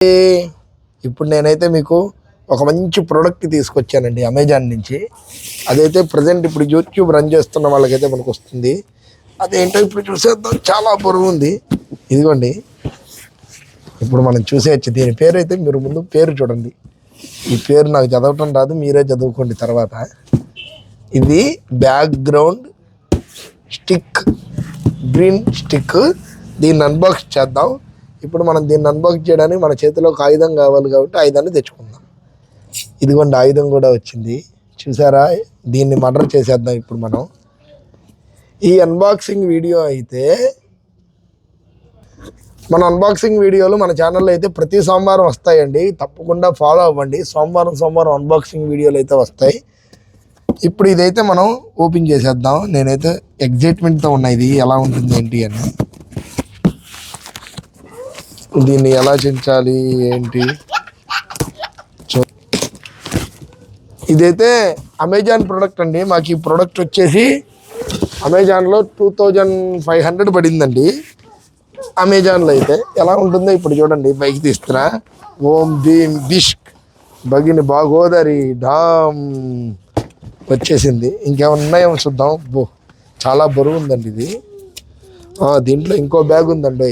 ఇప్పుడు నేనైతే మీకు ఒక మంచి ప్రోడక్ట్ తీసుకొచ్చానండి అమెజాన్ నుంచి. అదైతే ప్రజెంట్ ఇప్పుడు యూట్యూబ్ రన్ చేస్తున్న వాళ్ళకైతే మనకు వస్తుంది. అదేంటో ఇప్పుడు చూసేద్దాం. చాలా బరువు ఉంది. ఇదిగోండి, ఇప్పుడు మనం చూసేయచ్చు. దీని పేరు అయితే మీరు ముందు పేరు చూడండి. ఈ పేరు నాకు చదవటం రాదు, మీరే చదువుకోండి తర్వాత. ఇది బ్యాక్గ్రౌండ్ స్టిక్, గ్రీన్ స్టిక్. దీన్ని అన్బాక్స్ చేద్దాం. ఇప్పుడు మనం దీన్ని అన్బాక్స్ చేయడానికి మన చేతిలో ఒక ఆయుధం కావాలి కాబట్టి ఆయుధాన్ని తెచ్చుకుందాం. ఇదిగోండి, ఆయుధం కూడా వచ్చింది చూసారా. దీన్ని మర్డర్ చేసేద్దాం ఇప్పుడు మనం. ఈ అన్బాక్సింగ్ వీడియో అయితే మన అన్బాక్సింగ్ వీడియోలు మన ఛానల్లో అయితే ప్రతి సోమవారం వస్తాయండి. తప్పకుండా ఫాలో అవ్వండి. సోమవారం అన్బాక్సింగ్ వీడియోలు అయితే వస్తాయి. ఇప్పుడు ఇదైతే మనం ఓపెన్ చేసేద్దాం. నేనైతే ఎగ్జైట్మెంట్తో ఉన్నా ఇది ఎలా ఉంటుంది ఏంటి అని. దీన్ని ఎలా చించాలి ఏంటి. ఇదైతే అమెజాన్ ప్రోడక్ట్ అండి. మాకు ఈ ప్రోడక్ట్ వచ్చేసి అమెజాన్లో 2500 పడిందండి. అమెజాన్లో అయితే ఎలా ఉంటుందో ఇప్పుడు చూడండి. బైక్ తీస్తున్నా. ఓం భీమ్ బిష్క్ భగిని బాగోదరి డామ్ వచ్చేసింది. ఇంకేమన్నా ఉన్నాయేమో చూద్దాం. చాలా బరువు ఉందండి ఇది. దీంట్లో ఇంకో బ్యాగ్ ఉందండి.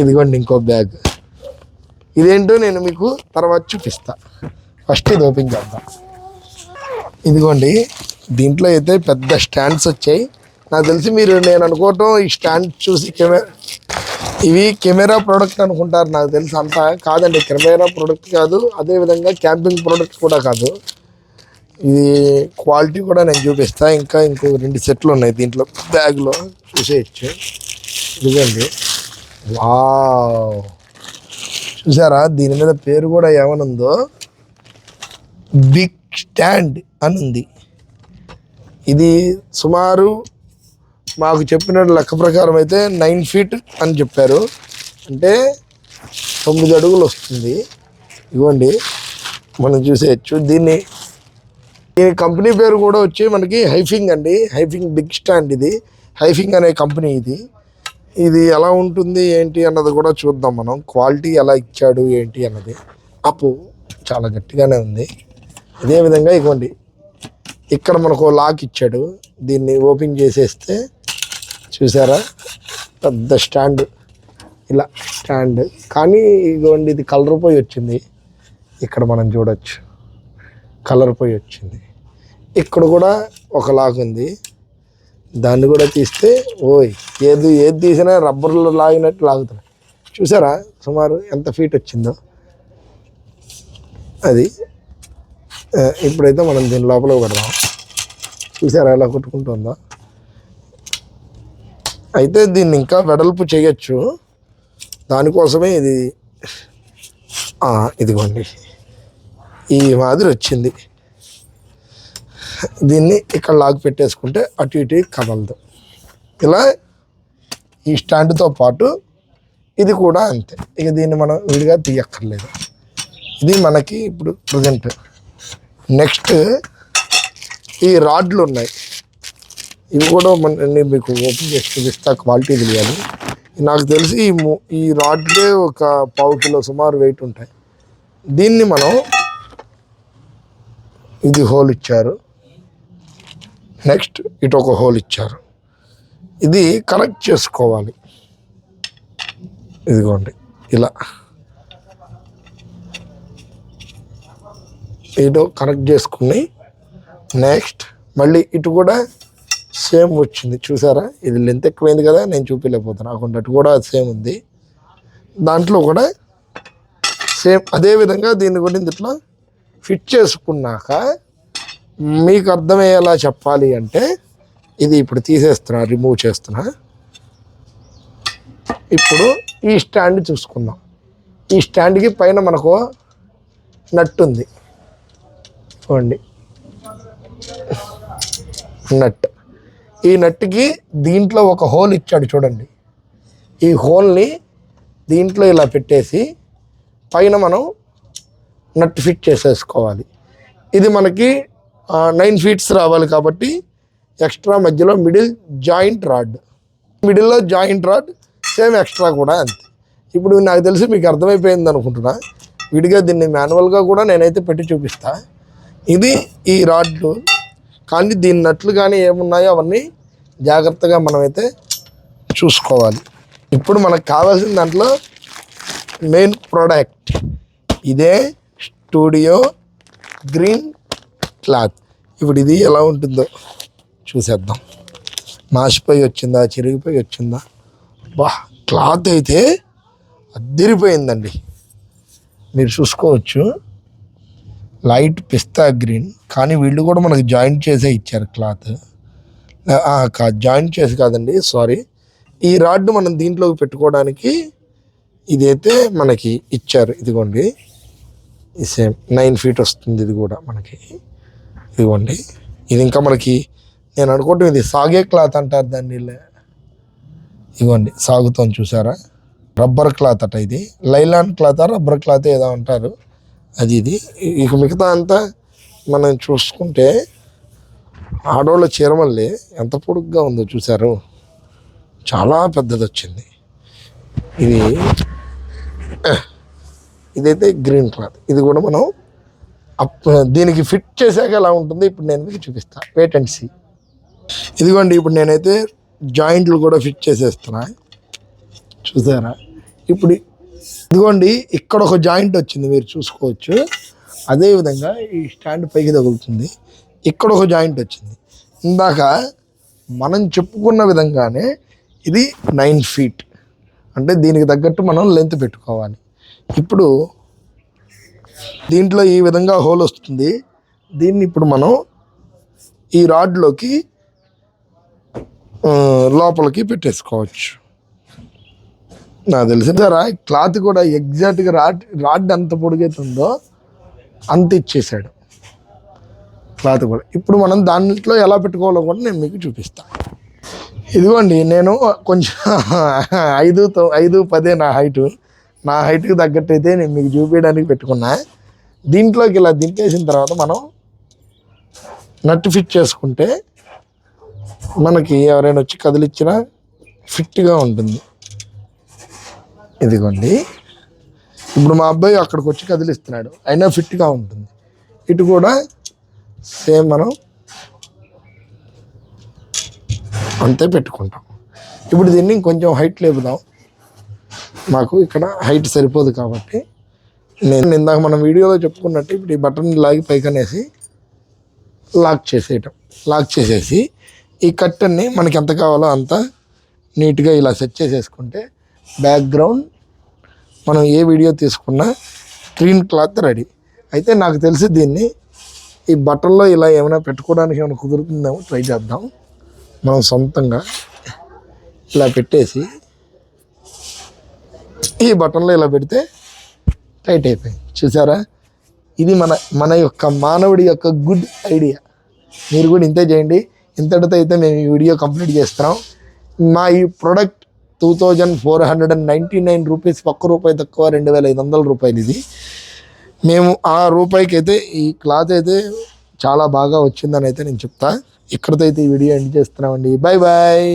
ఇదిగోండి ఇంకో బ్యాగ్. ఇదేంటో నేను మీకు తర్వాత చూపిస్తా. ఫస్ట్ ఇది ఓపెన్ చేద్దాం. ఇదిగోండి, దీంట్లో అయితే పెద్ద స్టాండ్స్ వచ్చాయి. నాకు తెలిసి నేను అనుకోవటం ఈ స్టాండ్ చూసి ఇవి కెమెరా ప్రోడక్ట్ అనుకుంటారు. నాకు తెలిసి అంతా కాదండి, కెమెరా ప్రోడక్ట్ కాదు. అదేవిధంగా క్యాంపింగ్ ప్రోడక్ట్ కూడా కాదు. ఇది క్వాలిటీ కూడా నేను చూపిస్తా. ఇంకో 2 సెట్లు ఉన్నాయి దీంట్లో బ్యాగ్లో, చూసేయచ్చు. ఇదిగోండి, వావ్, చూసారా. దీని మీద పేరు కూడా ఏమనుందో, బిగ్ స్టాండ్ అని ఉంది. ఇది సుమారు మాకు చెప్పిన లెక్క ప్రకారం అయితే 9 ఫీట్ అని చెప్పారు. అంటే 9 అడుగులు వస్తుంది. ఇదిగోండి, మనం చూసేయచ్చు. దీని కంపెనీ పేరు కూడా వచ్చి మనకి హైఫింగ్ అండి. హైఫింగ్ బిగ్ స్టాండ్. ఇది హైఫింగ్ అనే కంపెనీ. ఇది ఎలా ఉంటుంది ఏంటి అన్నది కూడా చూద్దాం మనం. క్వాలిటీ ఎలా ఇచ్చాడు ఏంటి అన్నది. చాలా గట్టిగానే ఉంది. అదేవిధంగా ఇదిగోండి, ఇక్కడ మనకు లాక్ ఇచ్చాడు. దీన్ని ఓపెన్ చేసేస్తే చూసారా, పెద్ద స్టాండ్. ఇలా స్టాండ్ కానీ ఇదిగోండి, ఇది కలర్ పోయి వచ్చింది. ఇక్కడ మనం చూడొచ్చు, కలర్ పోయి వచ్చింది. ఇక్కడ కూడా ఒక లాక్ ఉంది. దాన్ని కూడా తీస్తే ఏది తీసినా రబ్బర్లో లాగినట్టు లాగుతున్నాయి. చూసారా సుమారు ఎంత ఫీట్ వచ్చిందో అది. ఇప్పుడైతే మనం దీని లోపల పెడదాం. చూసారా ఎలా కొట్టుకుంటుందో. అయితే దీన్ని ఇంకా వెడల్పు చేయొచ్చు. దానికోసమే ఇదిగోండి ఈ మాదిరి వచ్చింది. దీన్ని ఇక్కడ లాక్ పెట్టేసుకుంటే అటు ఇటు కదలదు. ఇలా ఈ స్టాండ్తో పాటు ఇది కూడా అంతే. ఇక దీన్ని మనం విడిగా తీయక్కర్లేదు. ఇది మనకి ఇప్పుడు ప్రజెంట్. నెక్స్ట్ ఈ రాడ్లు ఉన్నాయి. ఇవి కూడా మీకు ఓపెన్ చేసి చూపిస్తా, క్వాలిటీ తెలియాలి. నాకు తెలిసి ఈ రాడ్లే ఒక 1/4 కిలో సుమారు వెయిట్ ఉంటాయి. దీన్ని మనం ఇది హోల్ ఇచ్చారు. నెక్స్ట్ ఇటు ఒక హోల్ ఇచ్చారు. ఇది కనెక్ట్ చేసుకోవాలి. ఇదిగోండి ఇలా ఇటు కనెక్ట్ చేసుకుని నెక్స్ట్ మళ్ళీ ఇటు కూడా సేమ్ వచ్చింది. చూసారా, ఇది లెంత్ ఎక్కువైంది కదా, నేను చూపించలేకపోతాను. అక్కడ అటు కూడా సేమ్ ఉంది. దాంట్లో కూడా సేమ్ అదేవిధంగా దీన్ని కూడా ఇట్లా ఫిట్ చేసుకున్నాక మీకు అర్థమయ్యేలా చెప్పాలి అంటే ఇది ఇప్పుడు తీసేస్తున్నా, రిమూవ్ చేస్తున్నా. ఇప్పుడు ఈ స్టాండ్ చూసుకుందాం. ఈ స్టాండ్కి పైన మనకు నట్ ఉంది. చూడండి, నట్. ఈ నట్కి దీంట్లో ఒక హోల్ ఇచ్చాడు చూడండి. ఈ హోల్ని దీంట్లో ఇలా పెట్టేసి పైన మనం నట్ ఫిట్ చేసేసుకోవాలి. ఇది మనకి 9 ఫీట్స్ రావాలి కాబట్టి ఎక్స్ట్రా మధ్యలో మిడిల్లో జాయింట్ రాడ్ సేమ్ ఎక్స్ట్రా కూడా అంతే. ఇప్పుడు నాకు తెలిసి మీకు అర్థమైపోయింది అనుకుంటున్నా. విడిగా దీన్ని మాన్యువల్గా కూడా నేనైతే పెట్టి చూపిస్తా. ఇది ఈ రాడ్లు, కానీ దీని నట్లు కానీ ఏమున్నాయో అవన్నీ జాగ్రత్తగా మనమైతే చూసుకోవాలి. ఇప్పుడు మనకు కావాల్సిన దాంట్లో మెయిన్ ప్రోడక్ట్ ఇదే స్టూడియో గ్రీన్ క్లాత్. ఇప్పుడు ఇది ఎలా ఉంటుందో చూసేద్దాం. మాసిపోయి వచ్చిందా, చిరిగిపోయి వచ్చిందా? బా, క్లాత్ అయితే అద్దరిపోయిందండి. మీరు చూసుకోవచ్చు, లైట్ పిస్తా గ్రీన్, కానీ వీళ్ళు కూడా మనకి జాయింట్ చేసే ఇచ్చారు క్లాత్. జాయింట్ చేసి కాదండి, సారీ. ఈ రాడ్ మనం దీంట్లోకి పెట్టుకోవడానికి ఇదైతే మనకి ఇచ్చారు. ఇదిగోండి, ఈ సేమ్ 9 feet వస్తుంది. ఇది కూడా మనకి ఇదిగోండి. ఇది ఇంకా మనకి నేను అనుకుంటాం ఇది సాగే క్లాత్ అంటారు దాన్ని. ఇదిగోండి సాగుతోంది చూసారా, రబ్బర్ క్లాత్ అట. ఇది లైలాన్ క్లాత్, రబ్బర్ క్లాత్ ఏదో అంటారు. అది ఇది. ఇక మిగతా అంతా మనం చూసుకుంటే ఆడోళ్ళ చీరమల్లి ఎంత పొడుగ్గా ఉందో చూసారు, చాలా పెద్దది వచ్చింది. ఇదైతే గ్రీన్ క్లాత్. ఇది కూడా మనం దీనికి ఫిట్ చేసాక ఎలా ఉంటుందో ఇప్పుడు నేను మీకు చూపిస్తా. Wait and see. ఇదిగోండి, ఇప్పుడు నేనైతే జాయింట్లు కూడా ఫిట్ చేసేస్తున్నా. చూసారా? ఇప్పుడు ఇదిగోండి, ఇక్కడ ఒక జాయింట్ వచ్చింది, మీరు చూసుకోవచ్చు. అదేవిధంగా ఈ స్టాండ్ పైకి తగులుతుంది. ఇక్కడ ఒక జాయింట్ వచ్చింది. ఇందాక మనం చెప్పుకున్న విధంగానే ఇది 9 feet, అంటే దీనికి తగ్గట్టు మనం లెంత్ పెట్టుకోవాలి. ఇప్పుడు దీంట్లో ఈ విధంగా హోల్ వస్తుంది. దీన్ని ఇప్పుడు మనం ఈ రాడ్లోకి లోపలికి పెట్టేసుకోవచ్చు. నాకు తెలిసిందారా, క్లాత్ కూడా ఎగ్జాక్ట్గా రాడ్ ఎంత పొడిగైతుందో అంత ఇచ్చేసాడు క్లాత్ కూడా. ఇప్పుడు మనం దాంట్లో ఎలా పెట్టుకోవాలో కూడా నేను మీకు చూపిస్తాను. ఇదిగోండి, నేను కొంచెం 5'10" నా హైట్కి తగ్గట్టు అయితే నేను మీకు చూపించడానికి పెట్టుకున్నా. దీంట్లోకి ఇలా దింపేసిన తర్వాత మనం నట్టు ఫిట్ చేసుకుంటే మనకి ఎవరైనా వచ్చి కదిలిచ్చినా ఫిట్గా ఉంటుంది. ఇదిగోండి, ఇప్పుడు మా అబ్బాయి అక్కడికి వచ్చి కదిలిస్తున్నాడు, అయినా ఫిట్గా ఉంటుంది. ఇటు కూడా సేమ్ మనం అంతే పెట్టుకుంటాం. ఇప్పుడు దీన్ని కొంచెం హైట్ లేపుదాం. మాకు ఇక్కడ హైట్ సరిపోదు కాబట్టి నేను ఇందాక మనం వీడియోలో చెప్పుకున్నట్టు ఇప్పుడు ఈ బటన్ లాగి పైకనేసి లాక్ చేసేసి ఈ కట్టన్ని మనకి ఎంత కావాలో అంత నీట్గా ఇలా సెట్ చేసేసుకుంటే బ్యాక్గ్రౌండ్ మనం ఏ వీడియో తీసుకున్నా గ్రీన్ క్లాత్ రెడీ. అయితే నాకు తెలిసి దీన్ని ఈ బటన్లో ఇలా ఏమైనా పెట్టుకోవడానికి ఏమైనా కుదురుతుందేమో ట్రై చేద్దాం. మనం సొంతంగా ఇలా పెట్టేసి ఈ బటన్లో ఇలా పెడితే టైట్ అయిపోయింది. చూసారా? ఇది మన యొక్క మానవుడి యొక్క గుడ్ ఐడియా. మీరు కూడా ఇంతే చేయండి. ఇంతటితో అయితే మేము ఈ వీడియో కంప్లీట్ చేస్తున్నాం. మా ఈ ప్రోడక్ట్ 2499 రూపీస్, ₹1 తక్కువ, 2500 రూపాయలు. ఇది మేము ఆ రూపాయికి అయితే ఈ క్లాత్ అయితే చాలా బాగా వచ్చిందని అయితే నేను చెప్తా. ఇక్కడితో అయితే ఈ వీడియో ఎండ్ చేస్తున్నామండి. Bye bye.